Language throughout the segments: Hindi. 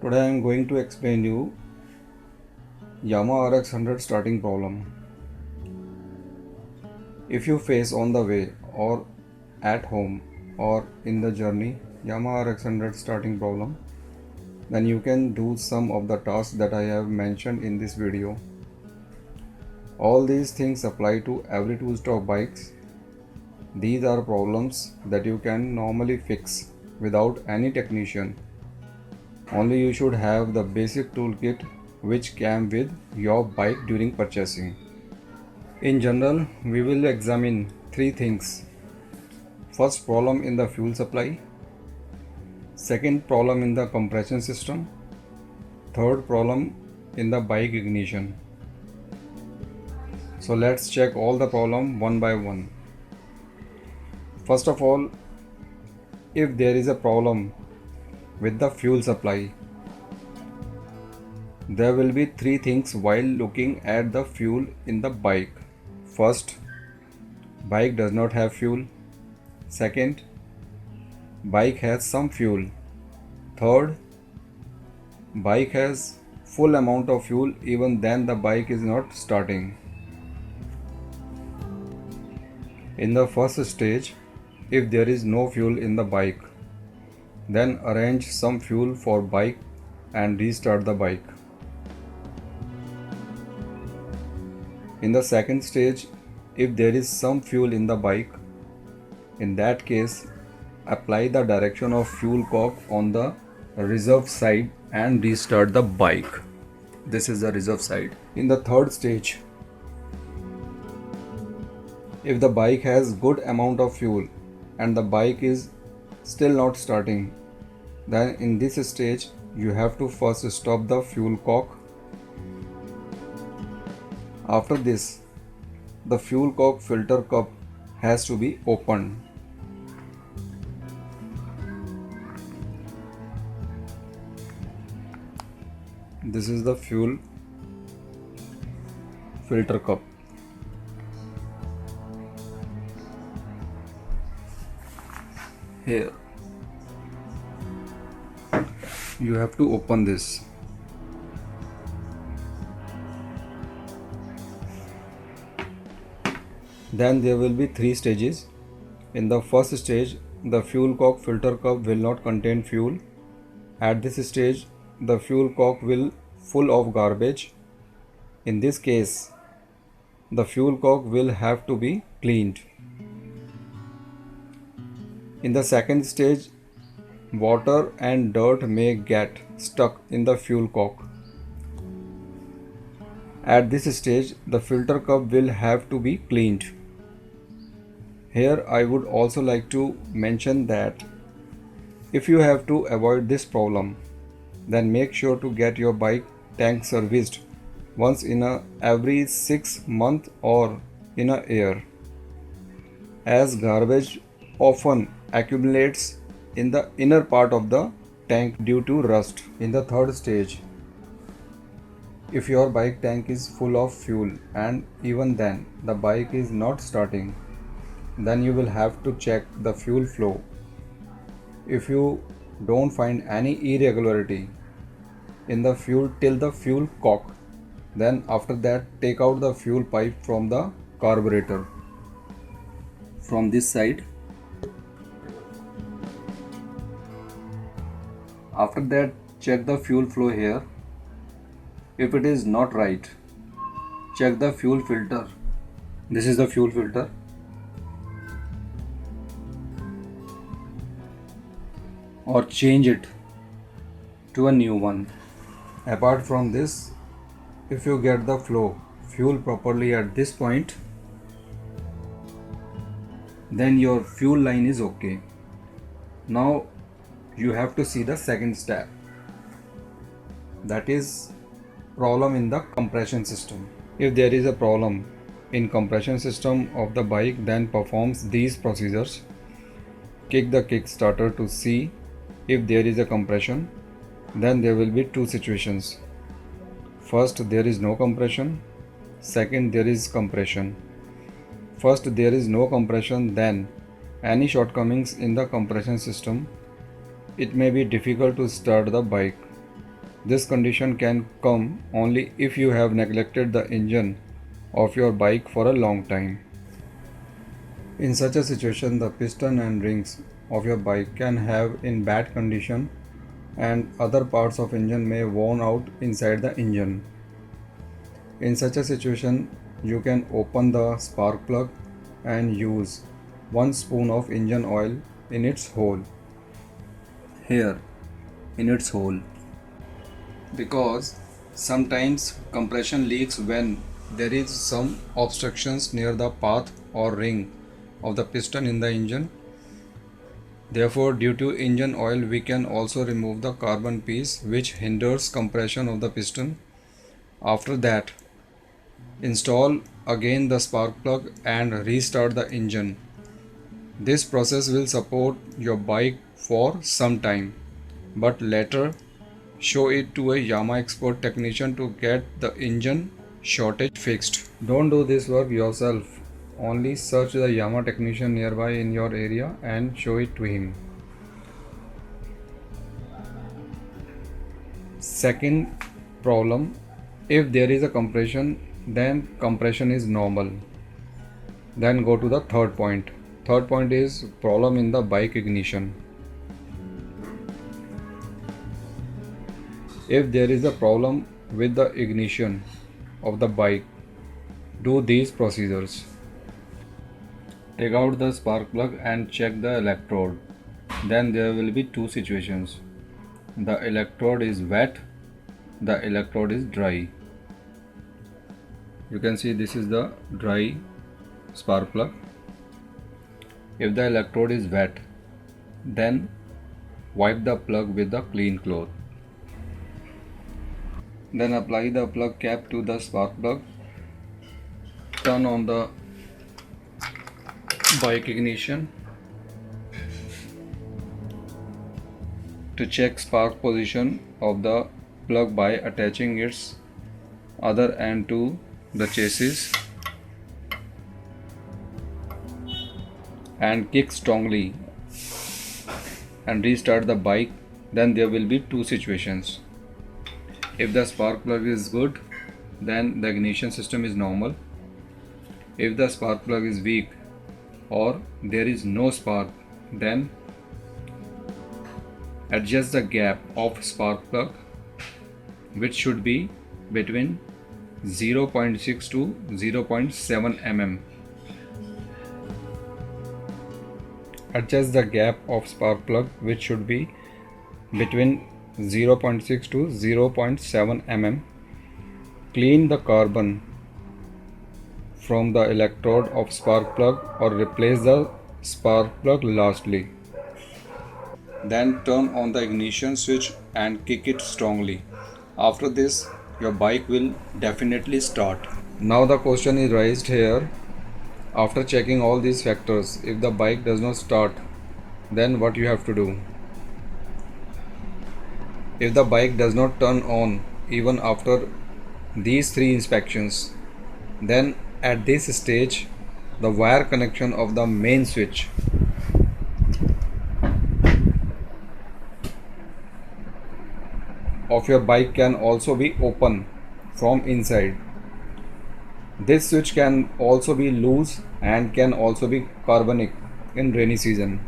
Today I am going to explain you Yamaha RX 100 starting problem. If you face on the way or at home or in the journey Yamaha RX 100 starting problem, then you can do some of the tasks that I have mentioned in this video. All these things apply to every two-stroke bikes. These are problems that you can normally fix without any technician. Only you should have the basic toolkit which came with your bike during purchasing. In general, we will examine three things. First, problem in the fuel supply. Second, problem in the compression system. Third, problem in the bike ignition. So let's check all the problem one by one. First of all, if there is a problem with the fuel supply, there will be three things while looking at the fuel in the bike. First, bike does not have fuel. Second, bike has some fuel. Third, bike has full amount of fuel, even then the bike is not starting. In the first stage, if there is no fuel in the bike, then arrange some fuel for bike and restart the bike. In the second stage, if there is some fuel in the bike, in that case, apply the direction of fuel cock on the reserve side and restart the bike. This is the reserve side. In the third stage, if the bike has good amount of fuel and the bike is still not starting, then in this stage you have to first stop the fuel cock. After this, the fuel cock filter cup has to be opened. This is the fuel filter cup. Here you have to open this. Then there will be three stages. In the first stage, the fuel cock filter cup will not contain fuel. At this stage, the fuel cock will full of garbage. In this case, the fuel cock will have to be cleaned. In the second stage, water and dirt may get stuck in the fuel cock. At this stage, the filter cup will have to be cleaned. Here I would also like to mention that if you have to avoid this problem, then make sure to get your bike tank serviced once in every 6 months or in a year, as garbage often accumulates in the inner part of the tank due to rust. In the third stage, if your bike tank is full of fuel and even then the bike is not starting, then you will have to check the fuel flow. If you don't find any irregularity in the fuel till the fuel cock, then after that take out the fuel pipe from the carburetor from this side. After that, check the fuel flow here. If it is not right, check the fuel filter. This is the fuel filter. Or change it to a new one. Apart from this, if you get the fuel properly at this point, then your fuel line is okay. Now you have to see the second step, that is problem in the compression system. If there is a problem in compression system of the bike, then performs these procedures. Kick the kickstarter to see if there is a compression. Then there will be two situations. First, there is no compression. Second, there is compression. First, there is no compression, then any shortcomings in the compression system, it may be difficult to start the bike. This condition can come only if you have neglected the engine of your bike for a long time. In such a situation, the piston and rings of your bike can have in bad condition and other parts of engine may worn out inside the engine. In such a situation, you can open the spark plug and use 1 spoon of engine oil in its hole. Here, in its hole. Because sometimes compression leaks when there is some obstructions near the path or ring of the piston in the engine. Therefore, due to engine oil, we can also remove the carbon piece which hinders compression of the piston. After that, install again the spark plug and restart the engine. This process will support your bike for some time, but later show it to a Yamaha expert technician to get the engine shortage fixed. Don't do this work yourself. Only search the Yamaha technician nearby in your area and show it to him. Second problem, if there is a compression, then compression is normal. Then go to the third point. Third point is problem in the bike ignition. If there is a problem with the ignition of the bike, do these procedures. Take out the spark plug and check the electrode. Then there will be two situations. The electrode is wet, the electrode is dry. You can see this is the dry spark plug. If the electrode is wet, then wipe the plug with the clean cloth. Then apply the plug cap to the spark plug. Turn on the bike ignition. To check spark position of the plug by attaching its other end to the chassis and kick strongly and restart the bike. Then there will be two situations. If the spark plug is good, then the ignition system is normal. If the spark plug is weak or there is no spark, then adjust the gap of spark plug, which should be between 0.6 to 0.7 mm. Adjust the gap of spark plug, which should be between 0.6 to 0.7 mm. Clean the carbon from the electrode of spark plug or replace the spark plug lastly. Then turn on the ignition switch and kick it strongly. After this, your bike will definitely start. Now the question is raised here. After checking all these factors, if the bike does not start, then what you have to do? If the bike does not turn on even after these three inspections, then at this stage, the wire connection of the main switch of your bike can also be open from inside. This switch can also be loose and can also be carbonic in rainy season.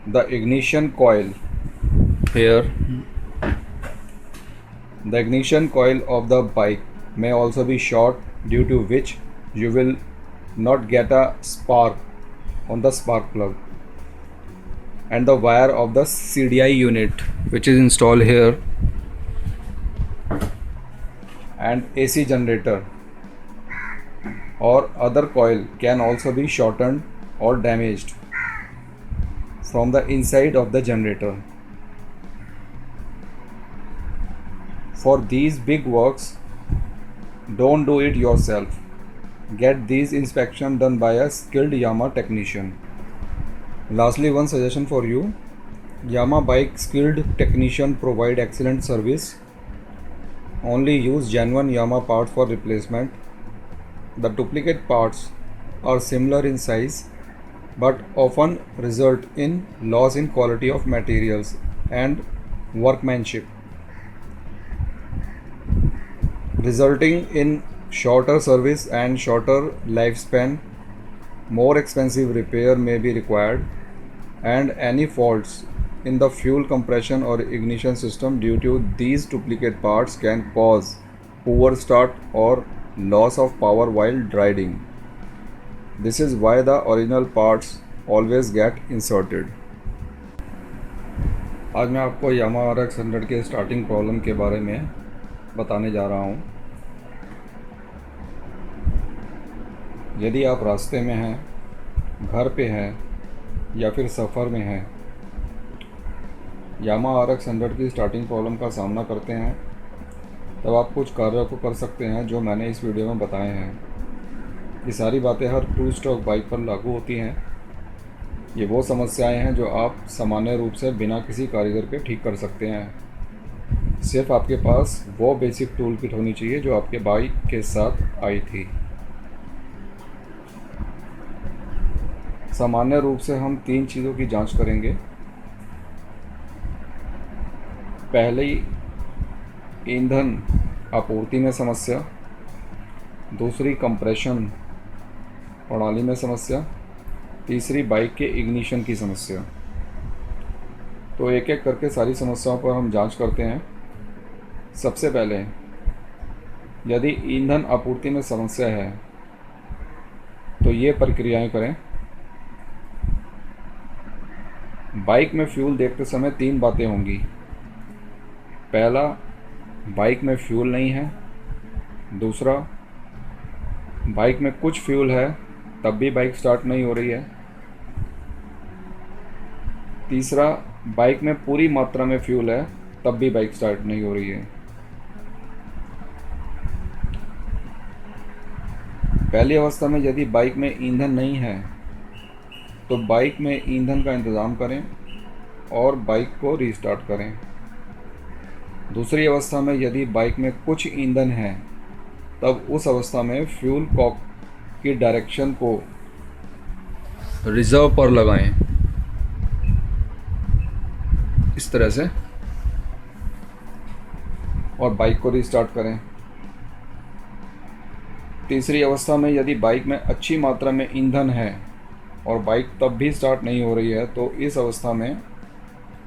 The ignition coil here, the ignition coil of the bike may also be short, due to which you will not get a spark on the spark plug. And the wire of the CDI unit, which is installed here, and AC generator or other coil can also be shortened or damaged from the inside of the generator. For these big works, don't do it yourself. Get these inspections done by a skilled Yamaha technician. Lastly, one suggestion for you. Yamaha bike skilled technician provide excellent service. Only use genuine Yamaha parts for replacement. The duplicate parts are similar in size but often result in loss in quality of materials and workmanship. resulting in shorter service and shorter lifespan. More expensive repair may be required, and any faults in the fuel compression or ignition system due to these duplicate parts can cause poor start or loss of power while driving. This is why the original parts always get inserted. आज मैं आपको यामाहा RX 100 के स्टार्टिंग प्रॉब्लम के बारे में बताने जा रहा हूँ। यदि आप रास्ते में हैं, घर पे हैं या फिर सफ़र में हैं, यामाहा RX 100 की स्टार्टिंग प्रॉब्लम का सामना करते हैं, तब आप कुछ कार्यों को कर सकते हैं जो मैंने इस वीडियो में बताए हैं। ये सारी बातें हर 2 स्ट्रोक बाइक पर लागू होती हैं। ये वो समस्याएं हैं जो आप सामान्य रूप से बिना किसी कारीगर के ठीक कर सकते हैं। सिर्फ आपके पास वो बेसिक टूल किट होनी चाहिए जो आपके बाइक के साथ आई थी। सामान्य रूप से हम 3 चीज़ों की जांच करेंगे। पहली, ईंधन आपूर्ति में समस्या। दूसरी, कंप्रेशन प्रणाली में समस्या। तीसरी, बाइक के इग्निशन की समस्या। तो एक एक करके सारी समस्याओं पर हम जांच करते हैं। सबसे पहले, यदि ईंधन आपूर्ति में समस्या है तो ये प्रक्रियाएं करें। बाइक में फ्यूल देखते समय 3 बातें होंगी। पहला, बाइक में फ्यूल नहीं है। दूसरा, बाइक में कुछ फ्यूल है तब भी बाइक स्टार्ट नहीं हो रही है। तीसरा, बाइक में पूरी मात्रा में फ्यूल है तब भी बाइक स्टार्ट नहीं हो रही है। पहली अवस्था में यदि बाइक में ईंधन नहीं है तो बाइक में ईंधन का इंतज़ाम करें और बाइक को रीस्टार्ट करें। दूसरी अवस्था में यदि बाइक में कुछ ईंधन है तब उस अवस्था में फ्यूल कॉक की डायरेक्शन को रिजर्व पर लगाएं, इस तरह से, और बाइक को रीस्टार्ट करें। तीसरी अवस्था में यदि बाइक में अच्छी मात्रा में ईंधन है और बाइक तब भी स्टार्ट नहीं हो रही है तो इस अवस्था में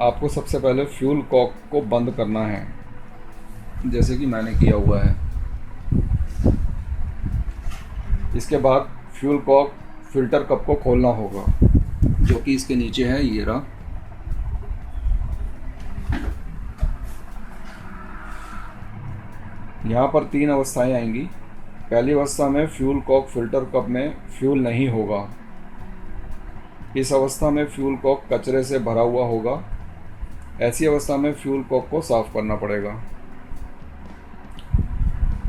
आपको सबसे पहले फ्यूल कॉक को बंद करना है, जैसे कि मैंने किया हुआ है। इसके बाद फ्यूल कॉक फिल्टर कप को खोलना होगा, जो कि इसके नीचे है, ये रहा। यहाँ पर 3 अवस्थाएं आएंगी। पहली अवस्था में फ्यूल कॉक फिल्टर कप में फ्यूल नहीं होगा। इस अवस्था में फ्यूल कॉक कचरे से भरा हुआ होगा। ऐसी अवस्था में फ्यूल कॉक को साफ करना पड़ेगा।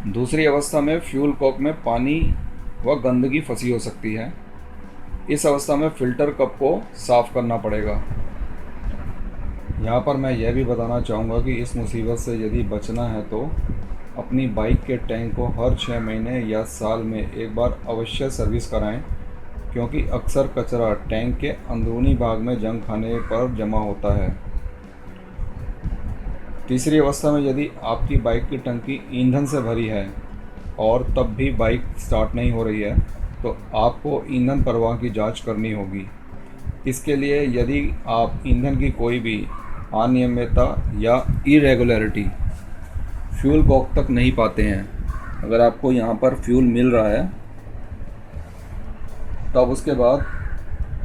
दूसरी अवस्था में फ्यूल कॉक में पानी व गंदगी फंसी हो सकती है। इस अवस्था में फ़िल्टर कप को साफ़ करना पड़ेगा। यहाँ पर मैं यह भी बताना चाहूँगा कि इस मुसीबत से यदि बचना है तो अपनी बाइक के टैंक को हर 6 महीने या साल में एक बार अवश्य सर्विस कराएं, क्योंकि अक्सर कचरा टैंक के अंदरूनी भाग में जंग खाने पर जमा होता है। तीसरी अवस्था में यदि आपकी बाइक की टंकी ईंधन से भरी है और तब भी बाइक स्टार्ट नहीं हो रही है तो आपको ईंधन प्रवाह की जांच करनी होगी। इसके लिए यदि आप ईंधन की कोई भी अनियमितता या इरेगुलरिटी फ्यूल कॉक तक नहीं पाते हैं, अगर आपको यहाँ पर फ्यूल मिल रहा है तब उसके बाद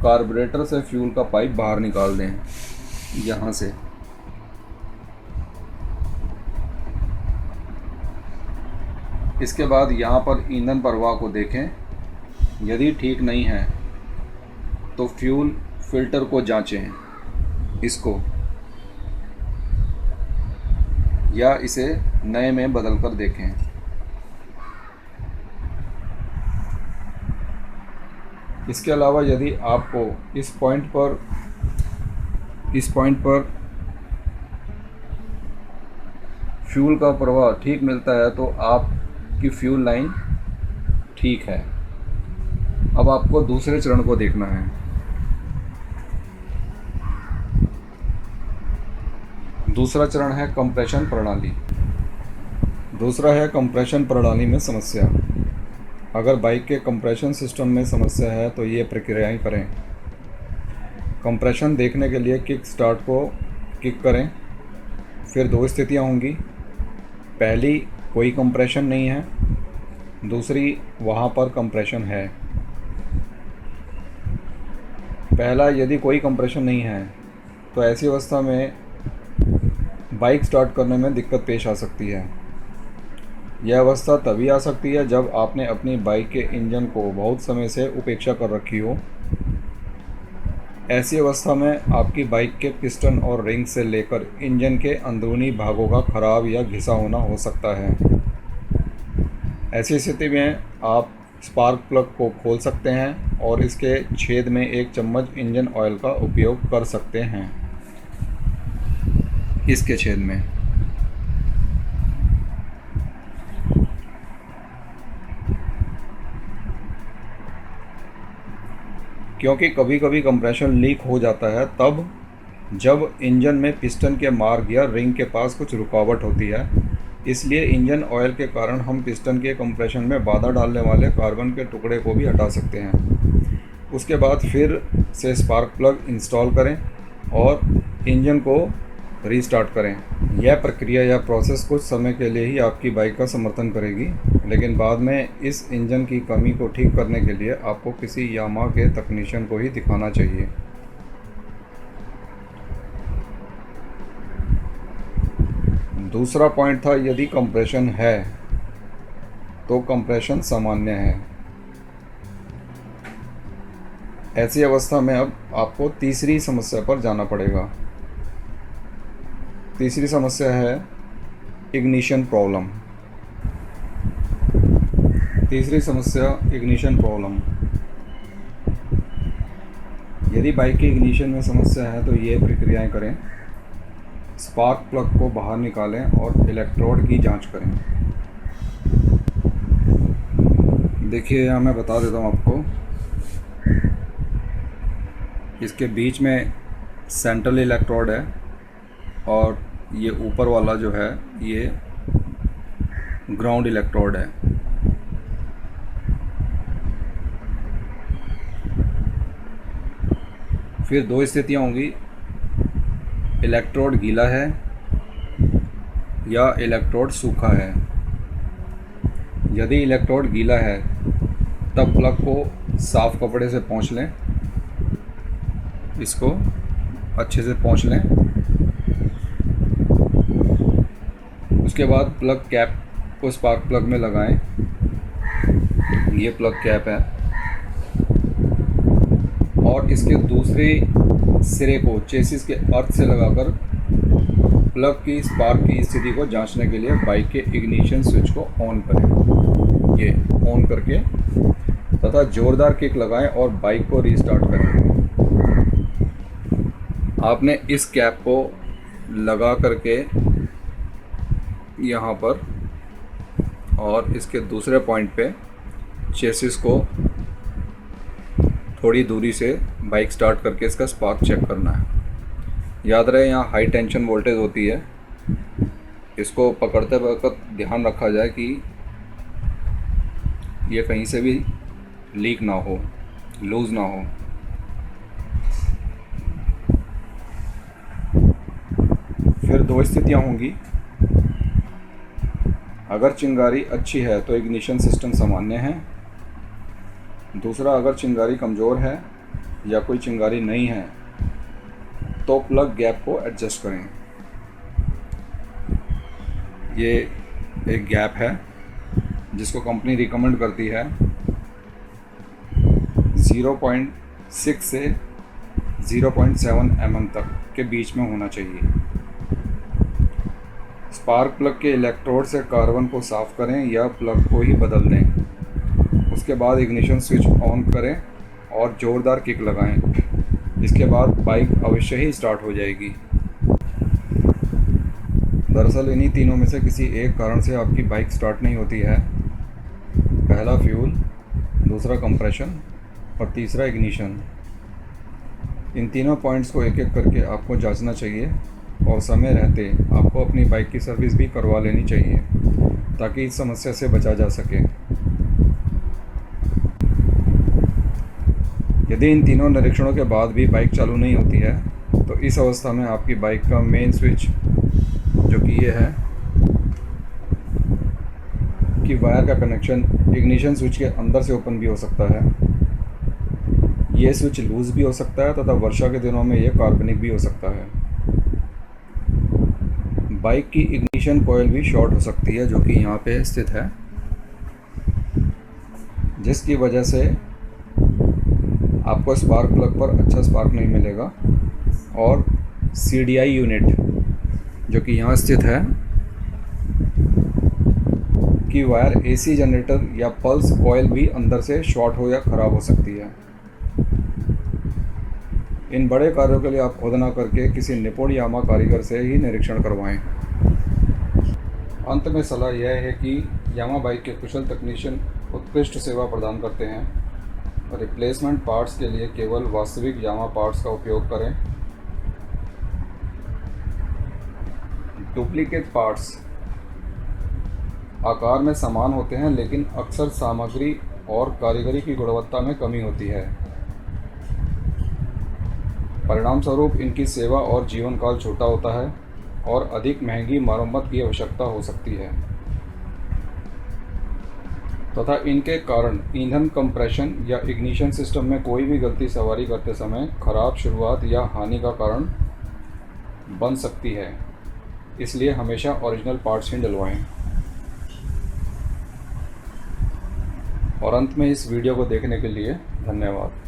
कार्बोरेटर से फ्यूल का पाइप बाहर निकाल दें, यहाँ से। इसके बाद यहाँ पर ईंधन प्रवाह को देखें। यदि ठीक नहीं है तो फ्यूल फिल्टर को जांचें, इसको, या इसे नए में बदल कर देखें। इसके अलावा यदि आपको इस पॉइंट पर फ्यूल का प्रवाह ठीक मिलता है तो आपकी फ्यूल लाइन ठीक है। अब आपको दूसरे चरण को देखना है। दूसरा चरण है कंप्रेशन प्रणाली। दूसरा है कंप्रेशन प्रणाली में समस्या। अगर बाइक के कंप्रेशन सिस्टम में समस्या है तो ये प्रक्रियाएं करें। कंप्रेशन देखने के लिए किक स्टार्ट को किक करें। फिर दो स्थितियां होंगी। पहली, कोई कंप्रेशन नहीं है। दूसरी, वहाँ पर कंप्रेशन है। पहला, यदि कोई कंप्रेशन नहीं है तो ऐसी अवस्था में बाइक स्टार्ट करने में दिक्कत पेश आ सकती है। यह अवस्था तभी आ सकती है जब आपने अपनी बाइक के इंजन को बहुत समय से उपेक्षा कर रखी हो। ऐसी अवस्था में आपकी बाइक के पिस्टन और रिंग से लेकर इंजन के अंदरूनी भागों का खराब या घिसा होना हो सकता है। ऐसी स्थिति में आप स्पार्क प्लग को खोल सकते हैं और इसके छेद में एक चम्मच इंजन ऑयल का उपयोग कर सकते हैं। इसके छेद में क्योंकि कभी कभी कंप्रेशन लीक हो जाता है तब जब इंजन में पिस्टन के मार्ग या रिंग के पास कुछ रुकावट होती है। इसलिए इंजन ऑयल के कारण हम पिस्टन के कंप्रेशन में बाधा डालने वाले कार्बन के टुकड़े को भी हटा सकते हैं। उसके बाद फिर से स्पार्क प्लग इंस्टॉल करें और इंजन को रीस्टार्ट करें। यह प्रक्रिया या प्रोसेस कुछ समय के लिए ही आपकी बाइक का समर्थन करेगी, लेकिन बाद में इस इंजन की कमी को ठीक करने के लिए आपको किसी यामाहा के तकनीशियन को ही दिखाना चाहिए। दूसरा पॉइंट था, यदि कंप्रेशन है तो कंप्रेशन सामान्य है। ऐसी अवस्था में अब आपको तीसरी समस्या पर जाना पड़ेगा। तीसरी समस्या है इग्निशन प्रॉब्लम। तीसरी समस्या इग्निशन प्रॉब्लम। यदि बाइक के इग्निशन में समस्या है तो ये प्रक्रियाएं करें। स्पार्क प्लग को बाहर निकालें और इलेक्ट्रोड की जांच करें। देखिए, यहाँ मैं बता देता हूँ आपको। इसके बीच में सेंट्रल इलेक्ट्रोड है और ये ऊपर वाला जो है ये ग्राउंड इलेक्ट्रोड है। फिर दो स्थितियाँ होंगी, इलेक्ट्रोड गीला है या इलेक्ट्रोड सूखा है। यदि इलेक्ट्रोड गीला है तब प्लग को साफ़ कपड़े से पोंछ लें। इसको अच्छे से पोंछ लें। उसके बाद प्लग कैप को स्पार्क प्लग में लगाएं। ये प्लग कैप है और इसके दूसरे सिरे को चेसिस के अर्थ से लगाकर प्लग की स्पार्क की स्थिति को जांचने के लिए बाइक के इग्निशन स्विच को ऑन करें। ये ऑन करके तथा ज़ोरदार किक लगाएं और बाइक को रीस्टार्ट करें। आपने इस कैप को लगा करके यहाँ पर और इसके दूसरे पॉइंट पे चेसिस को थोड़ी दूरी से बाइक स्टार्ट करके इसका स्पार्क चेक करना है। याद रहे, यहाँ हाई टेंशन वोल्टेज होती है। इसको पकड़ते वक्त ध्यान रखा जाए कि ये कहीं से भी लीक ना हो, लूज़ ना हो। फिर दो स्थितियाँ होंगी। अगर चिंगारी अच्छी है तो इग्निशन सिस्टम सामान्य है। दूसरा, अगर चिंगारी कमज़ोर है या कोई चिंगारी नहीं है तो प्लग गैप को एडजस्ट करें। ये एक गैप है जिसको कंपनी रिकमेंड करती है 0.6 से 0.7 mm तक के बीच में होना चाहिए। स्पार्क प्लग के इलेक्ट्रोड से कार्बन को साफ़ करें या प्लग को ही बदल दें। उसके बाद इग्निशन स्विच ऑन करें और ज़ोरदार किक लगाएं। इसके बाद बाइक अवश्य ही स्टार्ट हो जाएगी। दरअसल इन्हीं तीनों में से किसी एक कारण से आपकी बाइक स्टार्ट नहीं होती है। पहला फ्यूल, दूसरा कंप्रेशन और तीसरा इग्निशन। इन तीनों पॉइंट्स को एक एक करके आपको जांचना चाहिए और समय रहते आपको अपनी बाइक की सर्विस भी करवा लेनी चाहिए। ताकि इस समस्या से बचा जा सके। यदि इन तीनों निरीक्षणों के बाद भी बाइक चालू नहीं होती है तो इस अवस्था में आपकी बाइक का मेन स्विच जो कि ये है कि वायर का कनेक्शन इग्निशन स्विच के अंदर से ओपन भी हो सकता है। ये स्विच लूज़ भी हो सकता है तथा वर्षा के दिनों में ये कार्बनिक भी हो सकता है। बाइक की इग्निशन कॉइल भी शॉर्ट हो सकती है जो कि यहाँ पे स्थित है, जिसकी वजह से आपको स्पार्क प्लग पर अच्छा स्पार्क नहीं मिलेगा और CDI यूनिट जो कि यहाँ स्थित है कि वायर AC जनरेटर या पल्स कॉइल भी अंदर से शॉर्ट हो या ख़राब हो सकती है। इन बड़े कार्यों के लिए आप खुद ना करके किसी निपुण यामा कारीगर से ही निरीक्षण करवाएं। अंत में सलाह यह है कि यामा बाइक के कुशल तकनीशियन उत्कृष्ट सेवा प्रदान करते हैं। रिप्लेसमेंट पार्ट्स के लिए केवल वास्तविक यामा पार्ट्स का उपयोग करें। डुप्लीकेट पार्ट्स आकार में समान होते हैं लेकिन अक्सर सामग्री और कारीगरी की गुणवत्ता में कमी होती है। परिणामस्वरूप इनकी सेवा और जीवन काल छोटा होता है और अधिक महंगी मरम्मत की आवश्यकता हो सकती है तथा इनके कारण ईंधन कंप्रेशन या इग्निशन सिस्टम में कोई भी गलती सवारी करते समय खराब शुरुआत या हानि का कारण बन सकती है। इसलिए हमेशा ओरिजिनल पार्ट्स ही डलवाएं। और अंत में इस वीडियो को देखने के लिए धन्यवाद।